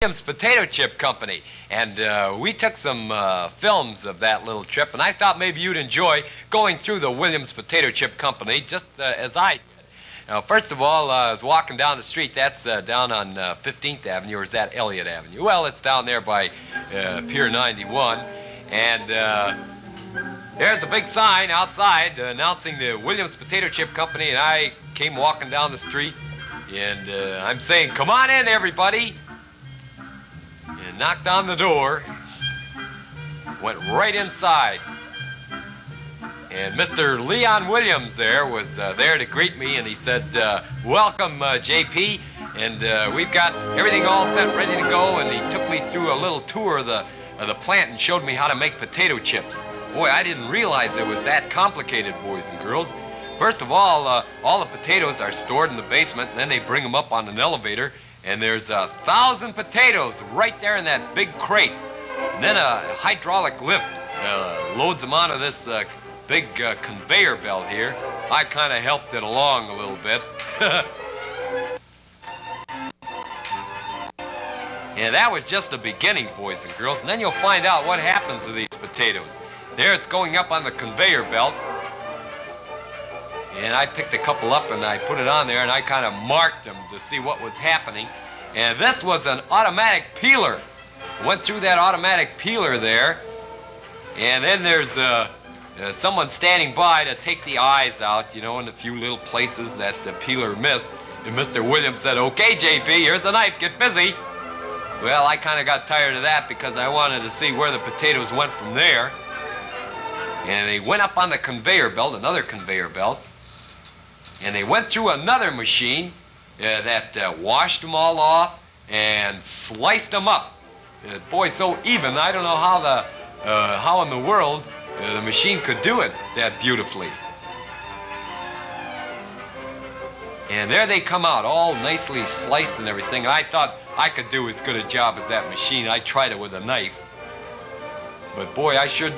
Williams Potato Chip Company, and we took some films of that little trip, and I thought maybe you'd enjoy going through the Williams Potato Chip Company just as I did. Now, first of all, I was walking down the street. That's down on 15th Avenue, or is that Elliott Avenue? Well, it's down there by Pier 91, and there's a big sign outside announcing the Williams Potato Chip Company, and I came walking down the street, and I'm saying, "Come on in, everybody." And knocked on the door, went right inside. And Mr. Leon Williams there was there to greet me, and he said, "Welcome, JP, and we've got everything all set, ready to go." And he took me through a little tour of the plant and showed me how to make potato chips. Boy, I didn't realize it was that complicated, boys and girls. First of all the potatoes are stored in the basement, and then they bring them up on an elevator. And there's 1,000 potatoes right there in that big crate. And then a hydraulic lift loads them onto this big conveyor belt here. I kind of helped it along a little bit. And that was just the beginning, boys and girls. And then you'll find out what happens to these potatoes. There it's going up on the conveyor belt. And I picked a couple up and I put it on there and I kind of marked them to see what was happening. And this was an automatic peeler. Went through that automatic peeler there. And then there's someone standing by to take the eyes out, you know, in the few little places that the peeler missed. And Mr. Williams said, "Okay, JP, here's a knife, get busy." Well, I kind of got tired of that because I wanted to see where the potatoes went from there. And they went up on the conveyor belt, another conveyor belt. And they went through another machine that washed them all off and sliced them up. Boy, so even. I don't know how in the world the machine could do it that beautifully. And there they come out, all nicely sliced and everything. And I thought I could do as good a job as that machine. I tried it with a knife. But boy, I sure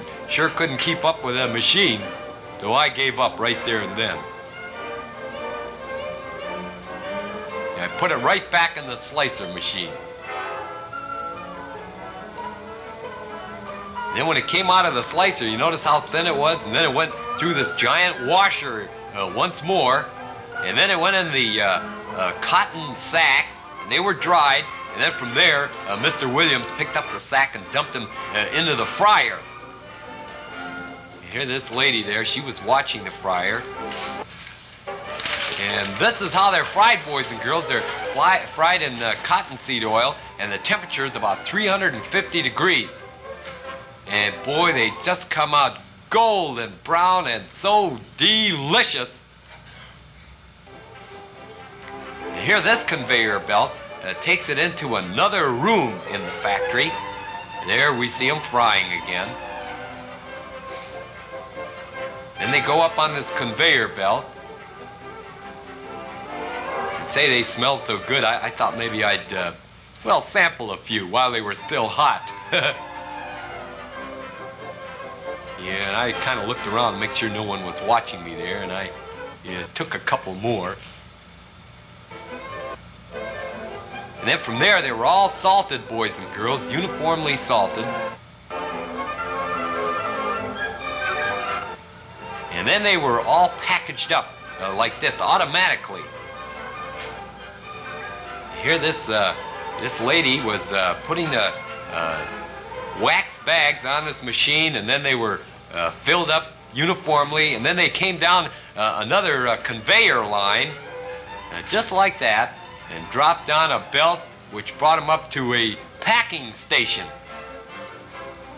couldn't keep up with that machine. So I gave up right there and then. I put it right back in the slicer machine. Then when it came out of the slicer, you notice how thin it was? And then it went through this giant washer once more. And then it went in the cotton sacks, and they were dried. And then from there, Mr. Williams picked up the sack and dumped them into the fryer. Here, this lady there, she was watching the fryer. And this is how they're fried, boys and girls. They're fried in cottonseed oil, and the temperature is about 350 degrees. And boy, they just come out golden brown and so delicious. And here, this conveyor belt takes it into another room in the factory. There we see them frying again. Then they go up on this conveyor belt. Say they smelled so good, I thought maybe I'd, well, sample a few while they were still hot. Yeah, and I kind of looked around to make sure no one was watching me there, and I took a couple more. And then from there, they were all salted, boys and girls, uniformly salted. And then they were all packaged up like this, automatically. Here, this lady was putting the wax bags on this machine, and then they were filled up uniformly, and then they came down another conveyor line, just like that, and dropped on a belt, which brought them up to a packing station.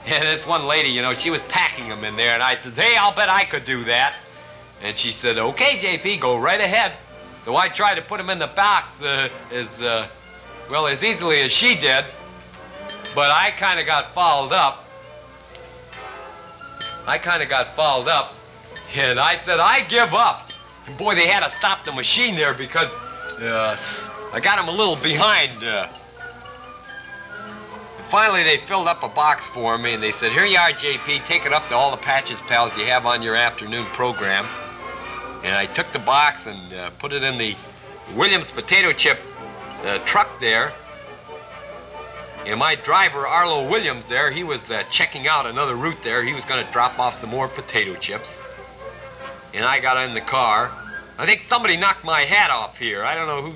And this one lady, you know, she was packing them in there, and I says, "Hey, I'll bet I could do that." And she said, "Okay, JP, go right ahead." So I tried to put them in the box as easily as she did, but I kind of got fouled up. And I said, "I give up." And boy, they had to stop the machine there because I got them a little behind. Finally, they filled up a box for me, and they said, "Here you are, JP, take it up to all the Patches Pals you have on your afternoon program." And I took the box and put it in the Williams potato chip truck there. And my driver, Arlo Williams there, he was checking out another route there. He was going to drop off some more potato chips. And I got in the car. I think somebody knocked my hat off here. I don't know who.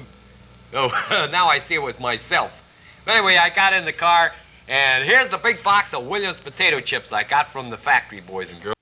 Oh, now I see it was myself. But anyway, I got in the car, and here's the big box of Williams potato chips I got from the factory, boys and girls.